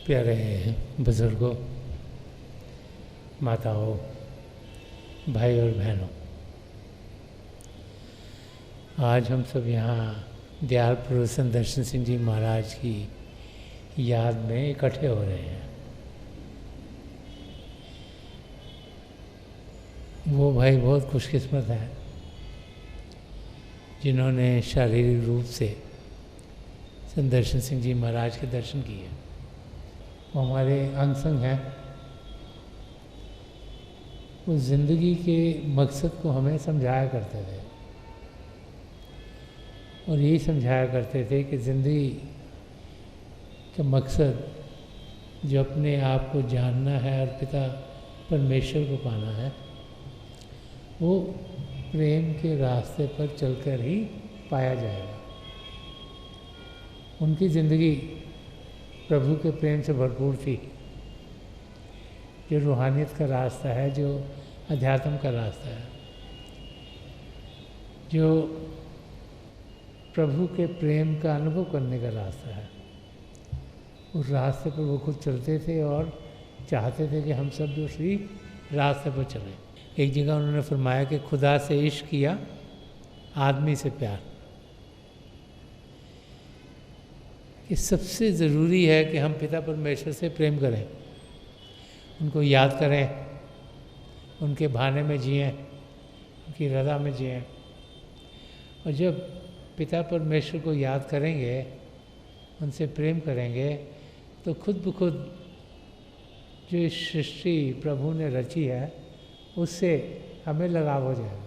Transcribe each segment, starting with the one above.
प्यारे बुज़ुर्गों, माताओं, भाई और बहनों, आज हम सब यहाँ दयाल पुरुष संदर्शन सिंह जी महाराज की याद में इकट्ठे हो रहे हैं। वो भाई बहुत खुशकिस्मत हैं जिन्होंने शारीरिक रूप से संदर्शन सिंह जी महाराज के दर्शन किए। वो हमारे अंग संग हैं। वो ज़िंदगी के मकसद को हमें समझाया करते थे और यही समझाया करते थे कि ज़िंदगी का मकसद जो अपने आप को जानना है और पिता परमेश्वर को पाना है, वो प्रेम के रास्ते पर चलकर ही पाया जाएगा। उनकी ज़िंदगी प्रभु के प्रेम से भरपूर थी, जो रूहानियत का रास्ता है, जो अध्यात्म का रास्ता है, जो प्रभु के प्रेम का अनुभव करने का रास्ता है। उस रास्ते पर वो खुद चलते थे और चाहते थे कि हम सब भी उसी रास्ते पर चलें। एक जगह उन्होंने फरमाया कि खुदा से इश्क किया, आदमी से प्यार। कि सबसे ज़रूरी है कि हम पिता परमेश्वर से प्रेम करें, उनको याद करें, उनके भाने में जिएं, उनकी रज़ा में जिएं। और जब पिता परमेश्वर को याद करेंगे, उनसे प्रेम करेंगे, तो खुद ब खुद जो इस सृष्टि प्रभु ने रची है, उससे हमें लगाव हो जाएगा।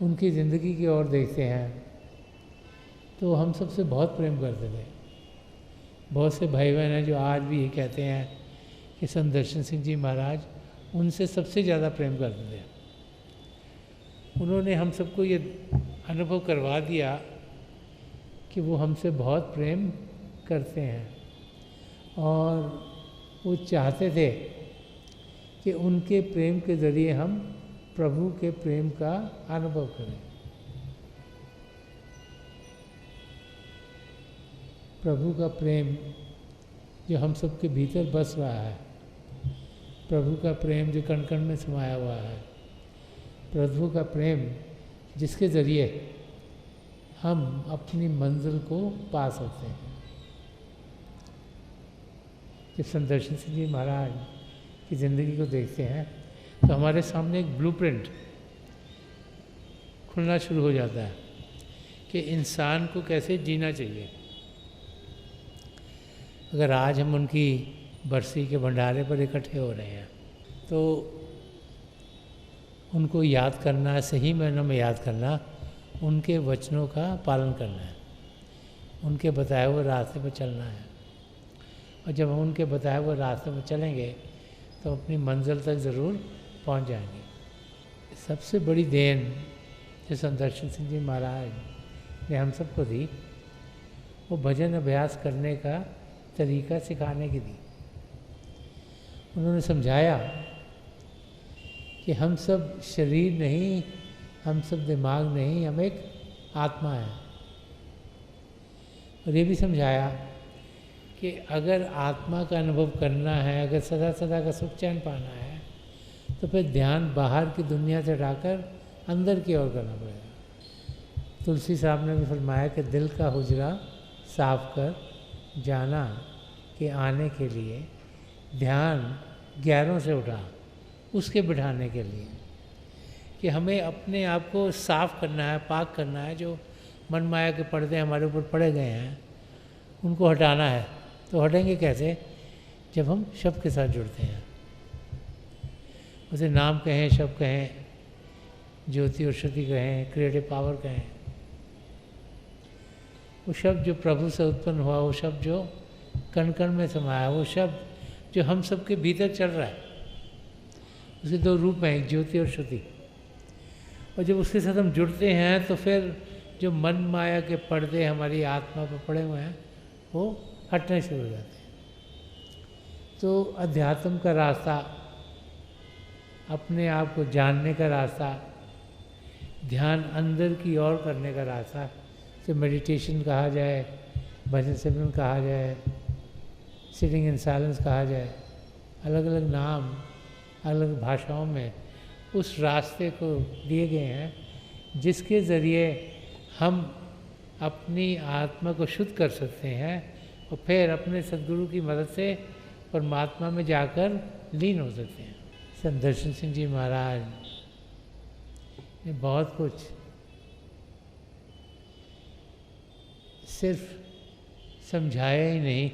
उनकी ज़िंदगी की ओर देखते हैं तो हम सबसे बहुत प्रेम करते थे। बहुत से भाई बहन हैं जो आज भी ये कहते हैं कि संदर्शन सिंह जी महाराज उनसे सबसे ज़्यादा प्रेम करते थे। उन्होंने हम सबको ये अनुभव करवा दिया कि वो हमसे बहुत प्रेम करते हैं और वो चाहते थे कि उनके प्रेम के ज़रिए हम प्रभु के प्रेम का अनुभव करें। प्रभु का प्रेम जो हम सबके भीतर बस रहा है, प्रभु का प्रेम जो कण कण में समाया हुआ है, प्रभु का प्रेम जिसके ज़रिए हम अपनी मंजिल को पा सकते हैं। जब संदर्शन सिंह जी महाराज की ज़िंदगी को देखते हैं तो हमारे सामने एक ब्लूप्रिंट खुलना शुरू हो जाता है कि इंसान को कैसे जीना चाहिए। अगर आज हम उनकी बरसी के भंडारे पर इकट्ठे हो रहे हैं तो उनको याद करना है, सही मायनों में याद करना, उनके वचनों का पालन करना है, उनके बताए हुए रास्ते पर चलना है। और जब हम उनके बताए हुए रास्ते पर चलेंगे तो अपनी मंजिल तक ज़रूर पहुंच जाएंगे। सबसे बड़ी देन जो संदर्शन सिंह जी महाराज ने हम सबको दी, वो भजन अभ्यास करने का तरीका सिखाने की दी। उन्होंने समझाया कि हम सब शरीर नहीं, हम सब दिमाग नहीं, हम एक आत्मा है। और ये भी समझाया कि अगर आत्मा का अनुभव करना है, अगर सदा सदा का सुख चैन पाना है, तो फिर ध्यान बाहर की दुनिया से हटाकर अंदर की ओर करना पड़ेगा। तुलसी साहब ने भी फरमाया कि दिल का हुजरा साफ कर जाना कि आने के लिए ध्यान गैरों से उठा उसके बिठाने के लिए। कि हमें अपने आप को साफ करना है, पाक करना है। जो मन माया के पर्दे हमारे ऊपर पड़े गए हैं उनको हटाना है। तो हटेंगे कैसे? जब हम शब्द के साथ जुड़ते हैं। उसे नाम कहें, शब्द कहें, ज्योति और श्रुति कहें, क्रिएटिव पावर कहें, वो शब्द जो प्रभु से उत्पन्न हुआ, वो शब्द जो कण कण में समाया, वो शब्द जो हम सबके भीतर चल रहा है। उसके दो रूप हैं, एक ज्योति और श्रुति। और जब उसके साथ हम जुड़ते हैं तो फिर जो मन माया के पर्दे हमारी आत्मा पर पड़े हुए हैं वो हटने शुरू हो जाते हैं। तो अध्यात्म का रास्ता, अपने आप को जानने का रास्ता, ध्यान अंदर की ओर करने का रास्ता तो मेडिटेशन कहा जाए, भजन सिमरन कहा जाए, सिटिंग इन साइलेंस कहा जाए, अलग अलग नाम अलग अलग भाषाओं में उस रास्ते को दिए गए हैं जिसके ज़रिए हम अपनी आत्मा को शुद्ध कर सकते हैं और फिर अपने सद्गुरु की मदद से परमात्मा में जाकर लीन हो सकते हैं। संत दर्शन सिंह जी महाराज ने बहुत कुछ सिर्फ समझाया ही नहीं,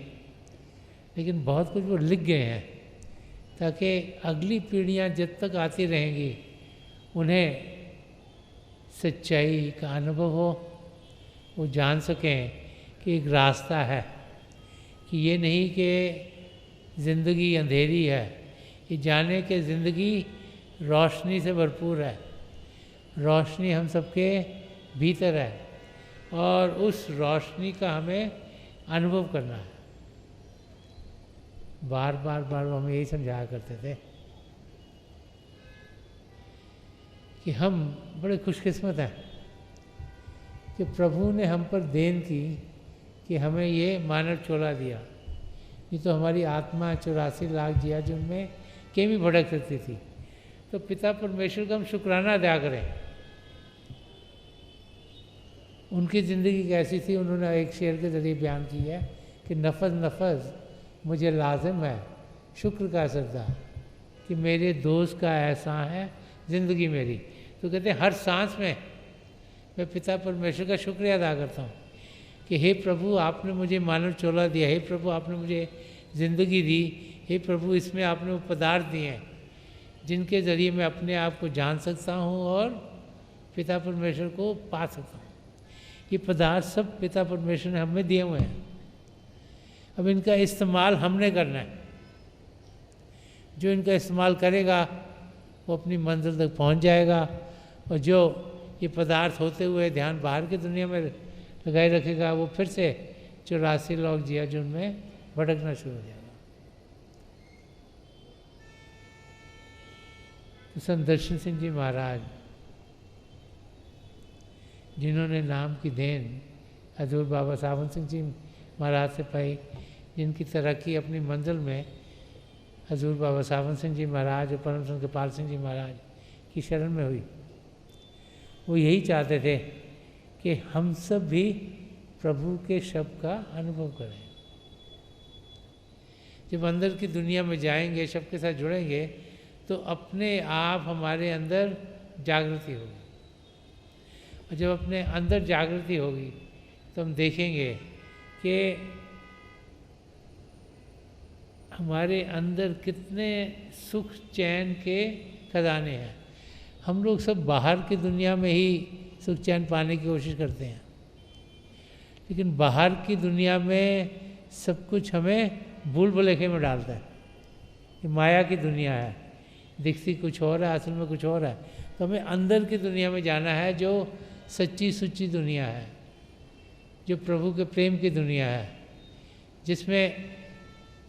लेकिन बहुत कुछ वो लिख गए हैं ताकि अगली पीढ़ियां जब तक आती रहेंगी उन्हें सच्चाई का अनुभव हो, वो जान सकें कि एक रास्ता है, कि ये नहीं कि ज़िंदगी अंधेरी है, ये जाने कि ज़िंदगी रोशनी से भरपूर है, रोशनी हम सबके भीतर है और उस रोशनी का हमें अनुभव करना है। बार बार वो हमें यही समझाया करते थे कि हम बड़े खुशकिस्मत हैं कि प्रभु ने हम पर देन की कि हमें ये मानव चोला दिया। ये तो हमारी आत्मा 84 लाख जिया जिनमें कहीं भी भड़क सकती थी। तो पिता परमेश्वर का हम शुक्राना अदा करें। उनकी ज़िंदगी कैसी थी, उन्होंने एक शेर के ज़रिए बयान की है कि नफज नफज मुझे लाजिम है शुक्र का सजदा, कि मेरे दोस्त का एहसान है ज़िंदगी मेरी। तो कहते हैं हर सांस में मैं पिता परमेश्वर का शुक्रिया अदा करता हूँ कि हे प्रभु आपने मुझे मानव चोला दिया, हे प्रभु आपने मुझे ज़िंदगी दी, हे प्रभु इसमें आपने वो पदार्थ दिए हैं जिनके ज़रिए मैं अपने आप को जान सकता हूँ और पिता परमेश्वर को पा सकता हूँ। ये पदार्थ सब पिता परमेश्वर ने हमें दिए हुए हैं। अब इनका इस्तेमाल हमने करना है। जो इनका इस्तेमाल करेगा वो अपनी मंजिल तक पहुंच जाएगा और जो ये पदार्थ होते हुए ध्यान बाहर की दुनिया में लगाए रखेगा वो फिर से 84 लाख जिया जो उनमें भटकना शुरू हो जाएगा। तो संत दर्शन सिंह जी महाराज जिन्होंने नाम की देन हजूर बाबा सावन सिंह जी महाराज से पाई, जिनकी तरक्की अपनी मंजिल में हजूर बाबा सावन सिंह जी महाराज और परम संत कृपाल सिंह जी महाराज की शरण में हुई, वो यही चाहते थे कि हम सब भी प्रभु के शब्द का अनुभव करें। जब अंदर की दुनिया में जाएंगे, शब्द के साथ जुड़ेंगे, तो अपने आप हमारे अंदर जागृति होगी और जब अपने अंदर जागृति होगी तो हम देखेंगे कि हमारे अंदर कितने सुख चैन के खजाने हैं। हम लोग सब बाहर की दुनिया में ही सुख चैन पाने की कोशिश करते हैं, लेकिन बाहर की दुनिया में सब कुछ हमें भूल भुलेखे में डालता है। ये माया की दुनिया है, दिखती कुछ और है, असल में कुछ और है। तो हमें अंदर की दुनिया में जाना है जो सच्ची सुच्ची दुनिया है, जो प्रभु के प्रेम की दुनिया है, जिसमें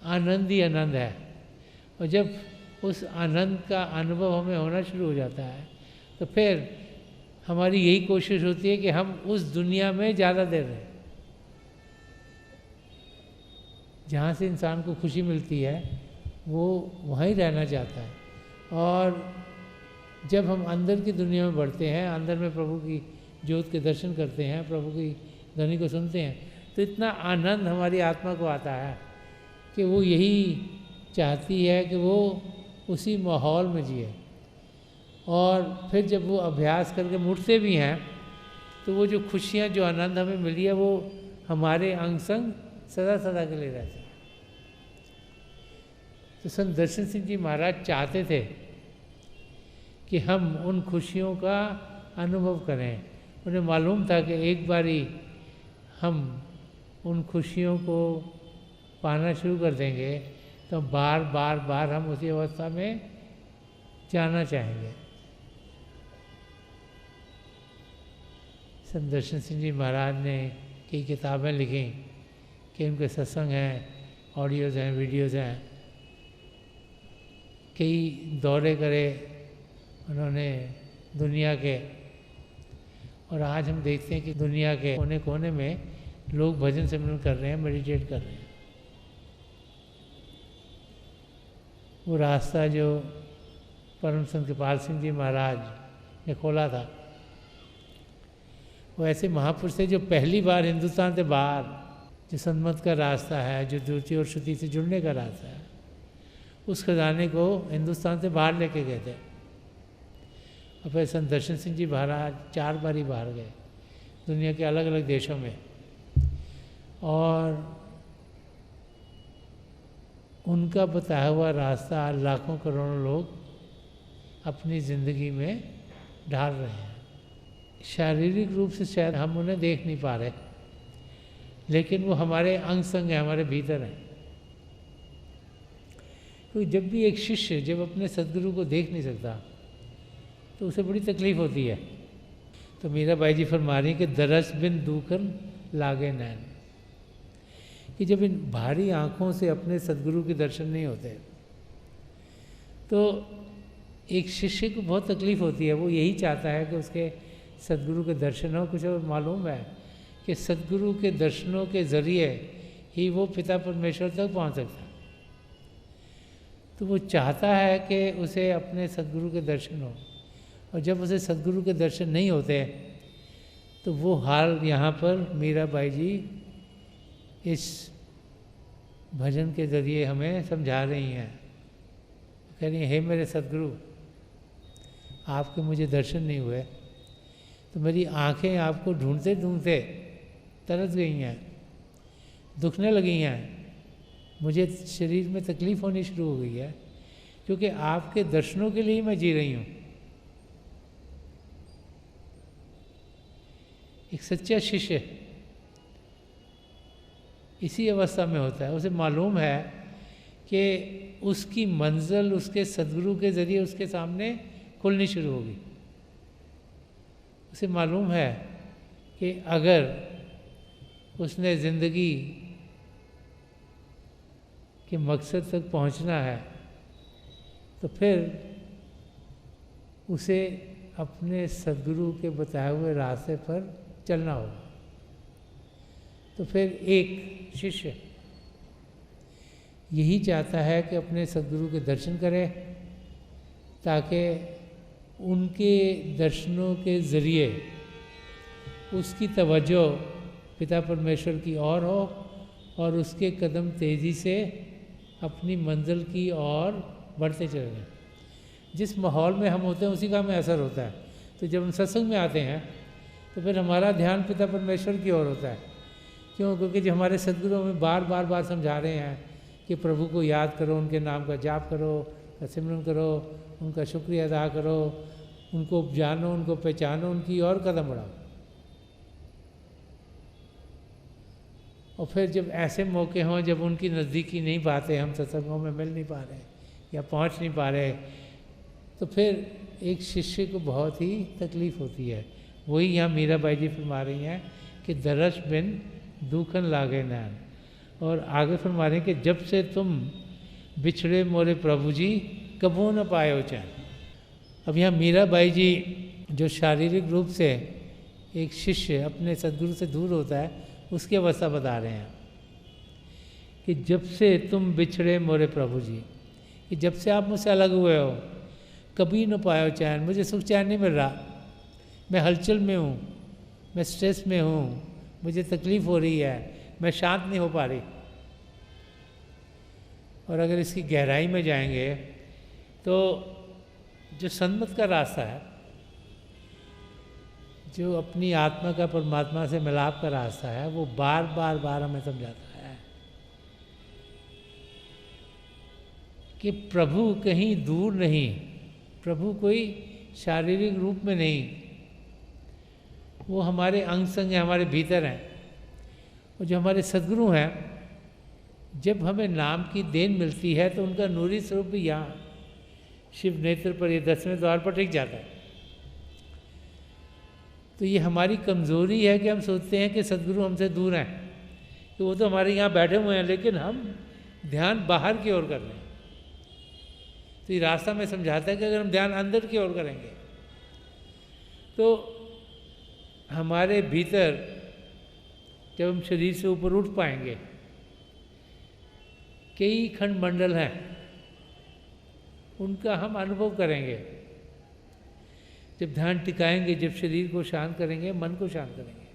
आनंद ही आनंद है। और जब उस आनंद का अनुभव हमें होना शुरू हो जाता है तो फिर हमारी यही कोशिश होती है कि हम उस दुनिया में ज़्यादा देर रहें जहाँ से इंसान को खुशी मिलती है, वो वहीं रहना चाहता है। और जब हम अंदर की दुनिया में बढ़ते हैं, अंदर में प्रभु की ज्योत के दर्शन करते हैं, प्रभु की ध्वनि को सुनते हैं, तो इतना आनंद हमारी आत्मा को आता है कि वो यही चाहती है कि वो उसी माहौल में जिए। और फिर जब वो अभ्यास करके मुड़ते भी हैं तो वो जो खुशियाँ, जो आनंद हमें मिली है, वो हमारे अंग संग सदा सदा के लिए रहते हैं। तो संत दर्शन सिंह जी महाराज चाहते थे कि हम उन खुशियों का अनुभव करें। उन्हें मालूम था कि एक बारी हम उन खुशियों को पाना शुरू कर देंगे तो बार बार बार हम उसी अवस्था में जाना चाहेंगे। संत दर्शन सिंह जी महाराज ने कई किताबें लिखी, कई उनके सत्संग हैं, ऑडियोज़ हैं, वीडियोज़ हैं, कई दौरे करे उन्होंने दुनिया के, और आज हम देखते हैं कि दुनिया के कोने कोने में लोग भजन सिमरन कर रहे हैं, मेडिटेट कर रहे हैं। वो रास्ता जो परम संत कृपाल सिंह जी महाराज ने खोला था, वो ऐसे महापुरुष थे जो पहली बार हिंदुस्तान से बाहर, जो सन्मत का रास्ता है, जो द्वितीय और श्रुति से जुड़ने का रास्ता है, उस खजाने को हिंदुस्तान से बाहर लेके गए थे। और फिर संत दर्शन सिंह जी महाराज 4 बार ही बाहर गए दुनिया के अलग अलग देशों में, और उनका बताया हुआ रास्ता लाखों करोड़ों लोग अपनी ज़िंदगी में ढाल रहे हैं। शारीरिक रूप से शायद हम उन्हें देख नहीं पा रहे, लेकिन वो हमारे अंग संग हैं, हमारे भीतर हैं। तो जब भी एक शिष्य जब अपने सद्गुरु को देख नहीं सकता तो उसे बड़ी तकलीफ होती है। तो मीराबाई जी फरमा रही कि दरस बिन दूखन लागे नैन, कि जब इन भारी आँखों से अपने सद्गुरु के दर्शन नहीं होते तो एक शिष्य को बहुत तकलीफ होती है। वो यही चाहता है कि उसके सद्गुरु के दर्शन हो। कुछ और मालूम है कि सद्गुरु के दर्शनों के ज़रिए ही वो पिता परमेश्वर तक पहुंच सकता है। तो वो चाहता है कि उसे अपने सद्गुरु के दर्शन हो, और जब उसे सद्गुरु के दर्शन नहीं होते तो वो हाल यहाँ पर मीराबाई जी इस भजन के ज़रिए हमें समझा रही हैं। कह रही हैं, हे मेरे सद्गुरु, आपके मुझे दर्शन नहीं हुए तो मेरी आँखें आपको ढूंढते ढूंढते तरस गई हैं, दुखने लगी हैं, मुझे शरीर में तकलीफ़ होनी शुरू हो गई है, क्योंकि आपके दर्शनों के लिए मैं जी रही हूँ। एक सच्चा शिष्य इसी अवस्था में होता है। उसे मालूम है कि उसकी मंजिल उसके सद्गुरु के ज़रिए उसके सामने खुलनी शुरू होगी। उसे मालूम है कि अगर उसने ज़िंदगी के मकसद तक पहुंचना है तो फिर उसे अपने सद्गुरु के बताए हुए रास्ते पर चलना होगा। तो फिर एक शिष्य यही चाहता है कि अपने सद्गुरु के दर्शन करे, ताकि उनके दर्शनों के ज़रिए उसकी तवज्जो पिता परमेश्वर की ओर हो और उसके कदम तेज़ी से अपनी मंजिल की ओर बढ़ते चले जाएं। जिस माहौल में हम होते हैं उसी का हमें असर होता है। तो जब हम सत्संग में आते हैं तो फिर हमारा ध्यान पिता परमेश्वर की ओर होता है। क्यों? क्योंकि जो हमारे सद्गुरु हमें बार बार बार समझा रहे हैं कि प्रभु को याद करो, उनके नाम का जाप करो, सिमरन करो, उनका शुक्रिया अदा करो, उनको जानो, उनको पहचानो, उनकी और कदम बढ़ाओ। और फिर जब ऐसे मौके हों जब उनकी नज़दीकी नहीं पाते, हम सत्संगों में मिल नहीं पा रहे या पहुंच नहीं पा रहे, तो फिर एक शिष्य को बहुत ही तकलीफ़ होती है। वही यहाँ मीराबाई जी फरमा रही हैं कि दरस बिन दूखन लागे नैन, और आगे फरमा रही हैं कि जब से तुम बिछड़े मोरे प्रभु जी कबू न पायो चैन। अब यहाँ मीराबाई जी जो शारीरिक रूप से एक शिष्य अपने सद्गुरु से दूर होता है उसकी अवस्था बता रहे हैं कि जब से तुम बिछड़े मोरे प्रभु जी, कि जब से आप मुझसे अलग हुए हो कभी न पायो चैन, मुझे सुख चैन नहीं मिल रहा, मैं हलचल में हूँ, मैं स्ट्रेस में हूँ, मुझे तकलीफ़ हो रही है, मैं शांत नहीं हो पा रही। और अगर इसकी गहराई में जाएंगे तो जो सन्मत का रास्ता है, जो अपनी आत्मा का परमात्मा से मिलाप का रास्ता है, वो बार बार बार हमें समझाता है कि प्रभु कहीं दूर नहीं, प्रभु कोई शारीरिक रूप में नहीं, वो हमारे अंग संग हैं, हमारे भीतर हैं। और जो हमारे सद्गुरु हैं, जब हमें नाम की देन मिलती है तो उनका नूरी स्वरूप भी यहाँ शिव नेत्र पर, ये 10वें द्वार पर टिक जाता है। तो ये हमारी कमज़ोरी है कि हम सोचते हैं कि सद्गुरु हमसे दूर हैं, कि वो तो हमारे यहाँ बैठे हुए हैं, लेकिन हम ध्यान बाहर की ओर कर रहे हैं। तो ये रास्ता में समझाता है कि अगर हम ध्यान अंदर की ओर करेंगे तो हमारे भीतर जब हम शरीर से ऊपर उठ पाएंगे, कई खंड मंडल हैं, उनका हम अनुभव करेंगे। जब ध्यान टिकाएंगे, जब शरीर को शांत करेंगे, मन को शांत करेंगे,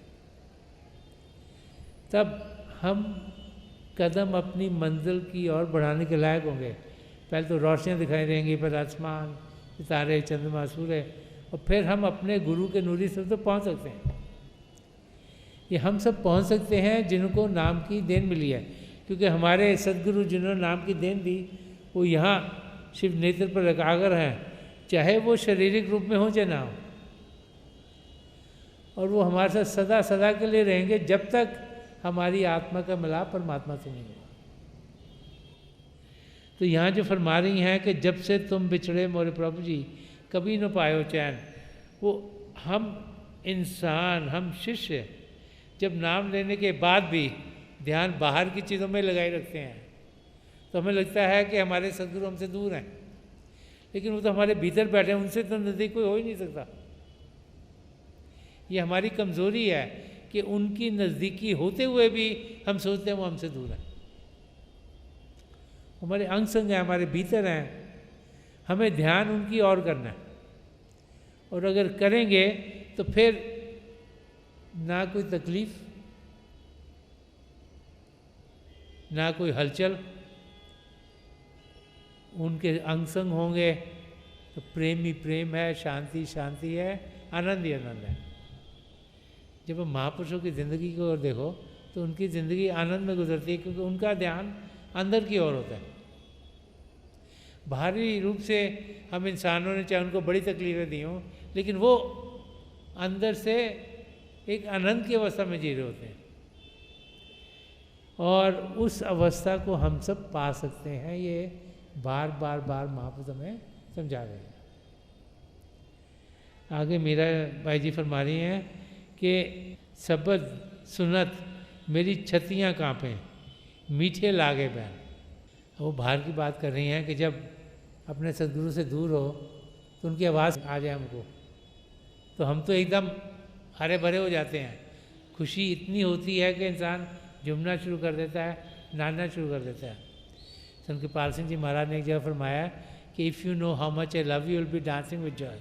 तब हम कदम अपनी मंजिल की ओर बढ़ाने के लायक होंगे। पहले तो रोशनियाँ दिखाई देंगी, फिर आसमान, सितारे, चंद्रमा, सूर्य, और फिर हम अपने गुरु के नूरी से तो पहुँच सकते हैं। ये हम सब पहुँच सकते हैं जिनको नाम की देन मिली है, क्योंकि हमारे सदगुरु जिन्होंने नाम की देन दी वो यहाँ शिव नेत्र पर एकाग्र हैं, चाहे वो शारीरिक रूप में हो चाहे ना हो, और वो हमारे साथ सदा सदा के लिए रहेंगे जब तक हमारी आत्मा का मिलाप परमात्मा से नहीं होगा। तो यहाँ जो फरमा रही हैं कि जब से तुम बिछड़े मोरे प्रभु जी कभी न पायो चैन, वो हम इंसान, हम शिष्य जब नाम लेने के बाद भी ध्यान बाहर की चीज़ों में लगाए रखते हैं तो हमें लगता है कि हमारे सदगुरु हमसे दूर हैं, लेकिन वो तो हमारे भीतर बैठे हैं, उनसे तो नज़दीक कोई हो ही नहीं सकता। ये हमारी कमज़ोरी है कि उनकी नज़दीकी होते हुए भी हम सोचते हैं वो हमसे दूर हैं। हमारे अंग संग हैं, हमारे भीतर हैं, हमें ध्यान उनकी ओर करना है, और अगर करेंगे तो फिर ना कोई तकलीफ, ना कोई हलचल, उनके अंग संग होंगे तो प्रेम ही प्रेम है, शांति शांति है, आनंद ही आनंद है। जब हम महापुरुषों की ज़िंदगी को ओर देखो तो उनकी ज़िंदगी आनंद में गुजरती है, क्योंकि उनका ध्यान अंदर की ओर होता है। बाहरी रूप से हम इंसानों ने चाहे उनको बड़ी तकलीफ़ें दी हों, लेकिन वो अंदर से एक आनंद की अवस्था में जी रहे होते हैं, और उस अवस्था को हम सब पा सकते हैं। ये बार बार बार महापुरुष हमें समझा रहे हैं। आगे मीरा बाई जी फरमा रही हैं कि शब्द सुनत मेरी छतियाँ काँपें, मीठे लागे बहन। वो बाहर की बात कर रही हैं कि जब अपने सदगुरु से दूर हो तो उनकी आवाज़ आ जाए हमको, तो हम तो एकदम हरे भरे हो जाते हैं। खुशी इतनी होती है कि इंसान झूमना शुरू कर देता है, नाचना शुरू कर देता है। संत कृपाल सिंह जी महाराज ने एक जगह फरमाया कि if you know how much I love you will be dancing with Joy,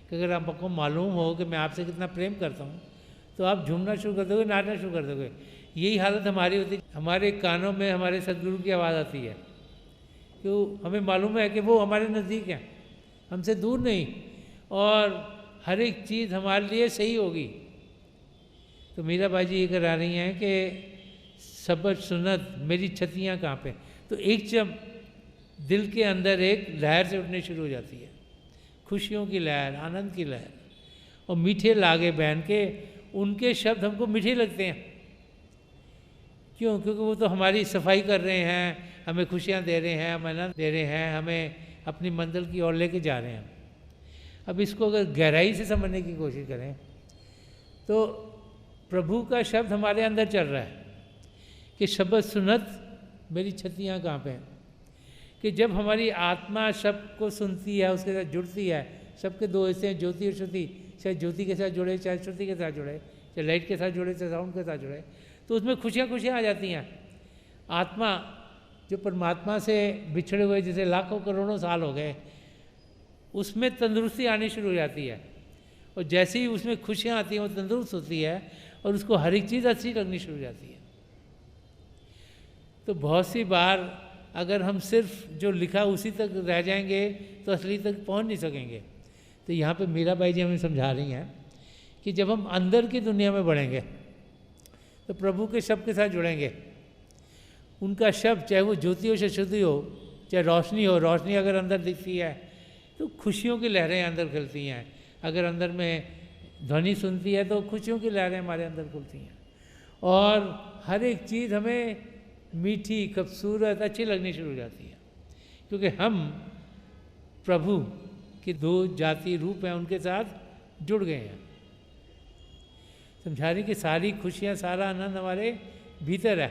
कि अगर आपको मालूम हो कि मैं आपसे कितना प्रेम करता हूँ तो आप झूमना शुरू कर दोगे, नाचना शुरू कर दोगे। यही हालत हमारी होती है। हमारे कानों में हमारे सदगुरु की आवाज़ आती है, क्यों? हमें मालूम है कि वो हमारे नज़दीक हैं, हमसे दूर नहीं, और हर एक चीज़ हमारे लिए सही होगी। तो मीरा बाई जी ये करा रही हैं कि शब्द सुनत मेरी छतियाँ काँपें, तो एक जब दिल के अंदर एक लहर से उठने शुरू हो जाती है, खुशियों की लहर, आनंद की लहर, और मीठे लागे बहन के उनके शब्द हमको मीठे लगते हैं। क्यों? क्योंकि वो तो हमारी सफाई कर रहे हैं, हमें खुशियाँ दे रहे हैं, हमें आनंद दे रहे हैं, हमें अपनी मंजिल की ओर लेके जा रहे हैं। अब इसको अगर गहराई से समझने की कोशिश करें तो प्रभु का शब्द हमारे अंदर चल रहा है कि शब्द सुनत मेरी छतियाँ काँपें, कि जब हमारी आत्मा शब्द को सुनती है, उसके साथ जुड़ती है। शब्द के दो हिस्से हैं, ज्योति और श्रुति। चाहे ज्योति के साथ जुड़े, चाहे श्रुति के साथ जुड़े, चाहे लाइट के साथ जुड़े, चाहे साउंड के साथ जुड़े, तो उसमें खुशियाँ खुशियाँ आ जाती हैं। आत्मा जो परमात्मा से बिछड़े हुए जैसे लाखों करोड़ों साल हो गए, उसमें तंदुरुस्ती आनी शुरू हो जाती है, और जैसे ही उसमें खुशियाँ आती हैं वो तंदुरुस्त होती है, और उसको हर एक चीज़ अच्छी लगनी शुरू हो जाती है। तो बहुत सी बार अगर हम सिर्फ जो लिखा उसी तक रह जाएंगे तो असली तक पहुंच नहीं सकेंगे। तो यहाँ पे मीरा बाई जी हमें समझा रही हैं कि जब हम अंदर की दुनिया में बढ़ेंगे तो प्रभु के शब्द के साथ जुड़ेंगे। उनका शब्द, चाहे वो ज्योति हो, चाहे शुद्धि हो, चाहे रोशनी हो, रोशनी अगर अंदर दिखती है तो खुशियों की लहरें अंदर खिलती हैं। अगर अंदर में ध्वनि सुनती है तो खुशियों की लहरें हमारे अंदर खुलती हैं, और हर एक चीज़ हमें मीठी, खूबसूरत, अच्छी लगनी शुरू हो जाती है, क्योंकि हम प्रभु के दो जाति रूप हैं उनके साथ जुड़ गए हैं। समझा रही कि सारी खुशियाँ, सारा आनंद हमारे भीतर है।